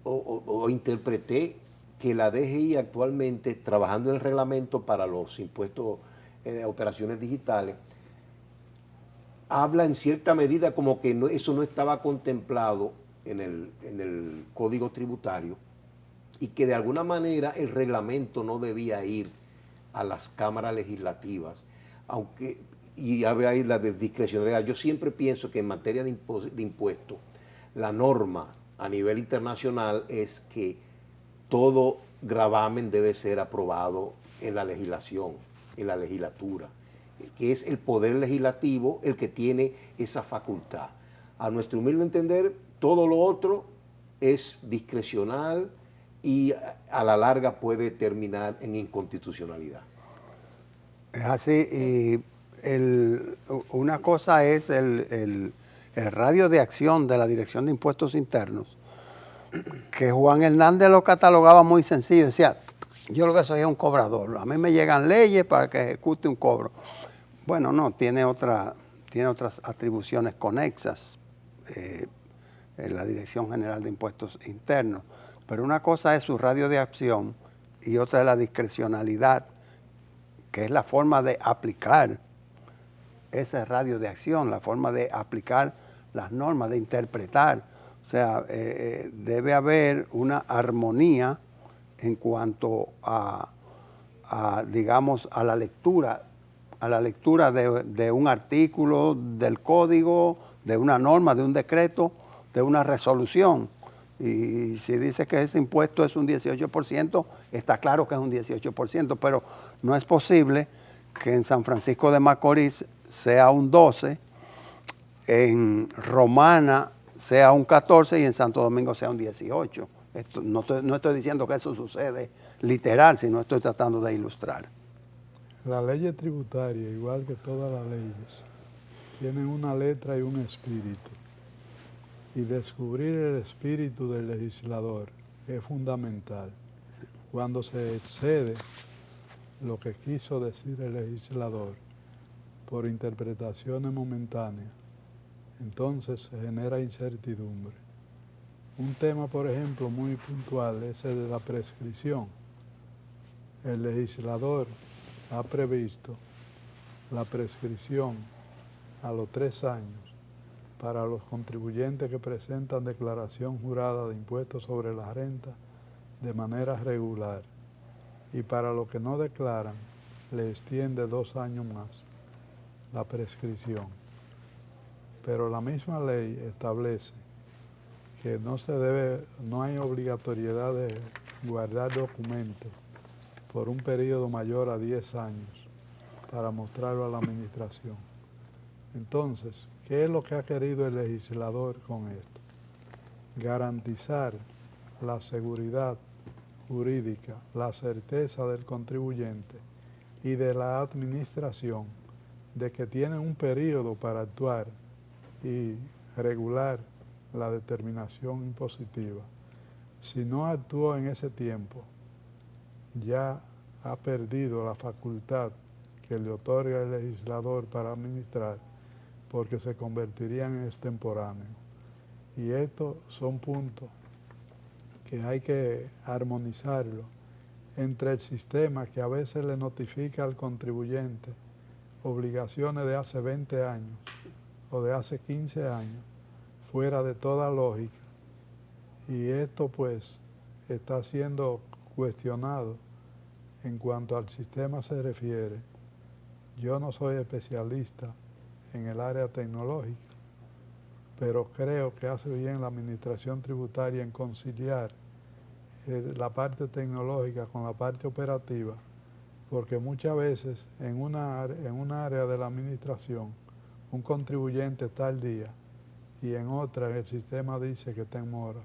Speaker 10: o interpreté que la DGI actualmente, trabajando en el reglamento para los impuestos de operaciones digitales, habla en cierta medida como que eso no estaba contemplado en el Código Tributario y que de alguna manera el reglamento no debía ir a las cámaras legislativas, aunque, y habría ahí la discrecionalidad. Yo siempre pienso que en materia de impuestos, la norma a nivel internacional es que todo gravamen debe ser aprobado en la legislación, en la legislatura, que es el poder legislativo el que tiene esa facultad. A nuestro humilde entender, todo lo otro es discrecional y a la larga puede terminar en inconstitucionalidad.
Speaker 2: Es así, y una cosa es el radio de acción de la Dirección de Impuestos Internos, que Juan Hernández lo catalogaba muy sencillo, decía, yo lo que soy es un cobrador, a mí me llegan leyes para que ejecute un cobro. Bueno, no, tiene otras atribuciones conexas en la Dirección General de Impuestos Internos. Pero una cosa es su radio de acción y otra es la discrecionalidad, que es la forma de aplicar ese radio de acción, la forma de aplicar las normas, de interpretar. O sea, debe haber una armonía en cuanto digamos, a la lectura de un artículo del código, de una norma, de un decreto, de una resolución. Y si dice que ese impuesto es un 18%, está claro que es un 18%, pero no es posible que en San Francisco de Macorís sea un 12%, en Romana sea un 14% y en Santo Domingo sea un 18%. No estoy diciendo que eso sucede literal, sino estoy tratando de ilustrar.
Speaker 3: La ley tributaria, igual que todas las leyes, tienen una letra y un espíritu. Y descubrir el espíritu del legislador es fundamental. Cuando se excede lo que quiso decir el legislador por interpretaciones momentáneas, entonces se genera incertidumbre. Un tema, por ejemplo, muy puntual es el de la prescripción. El legislador ha previsto la prescripción a los 3 años para los contribuyentes que presentan declaración jurada de impuestos sobre la renta de manera regular, y para los que no declaran le extiende 2 años más la prescripción. Pero la misma ley establece que no hay obligatoriedad de guardar documentos por un periodo mayor a 10 años para mostrarlo a la administración. Entonces, ¿qué es lo que ha querido el legislador con esto? Garantizar la seguridad jurídica, la certeza del contribuyente y de la administración de que tienen un periodo para actuar y regular la determinación impositiva. Si no actuó en ese tiempo, ya ha perdido la facultad que le otorga el legislador para administrar, porque se convertirían en extemporáneos. Y estos son puntos que hay que armonizarlo entre el sistema que a veces le notifica al contribuyente obligaciones de hace 20 años o de hace 15 años, fuera de toda lógica. Y esto pues está siendo cuestionado En cuanto al sistema se refiere, yo no soy especialista en el área tecnológica, pero creo que hace bien la administración tributaria en conciliar la parte tecnológica con la parte operativa, porque muchas veces en una área de la administración un contribuyente está al día y en otra el sistema dice que está en mora.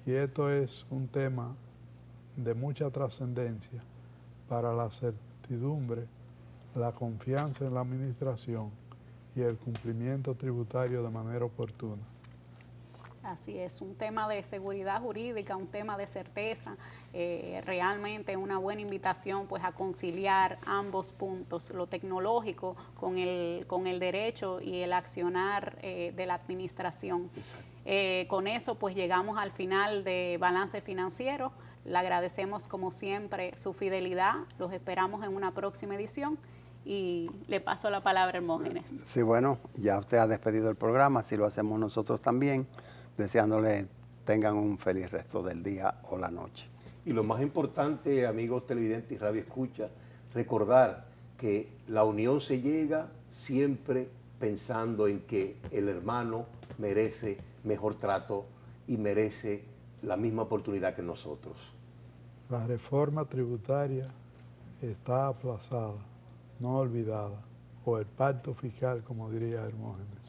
Speaker 3: Y esto es un tema de mucha trascendencia para la certidumbre, la confianza en la administración y el cumplimiento tributario de manera oportuna.
Speaker 1: Así es, un tema de seguridad jurídica, un tema de certeza, realmente una buena invitación pues a conciliar ambos puntos, lo tecnológico con el derecho y el accionar de la administración. Con eso pues llegamos al final de Balance Financiero. Le agradecemos como siempre su fidelidad, los esperamos en una próxima edición y le paso la palabra a Hermógenes.
Speaker 2: Sí, bueno, ya usted ha despedido el programa, así lo hacemos nosotros también, deseándole tengan un feliz resto del día o la noche.
Speaker 10: Y lo más importante, amigos televidentes y radio escucha, recordar que la unión se llega siempre pensando en que el hermano merece mejor trato y merece la misma oportunidad que nosotros.
Speaker 3: La reforma tributaria está aplazada, no olvidada, o el pacto fiscal, como diría Hermógenes.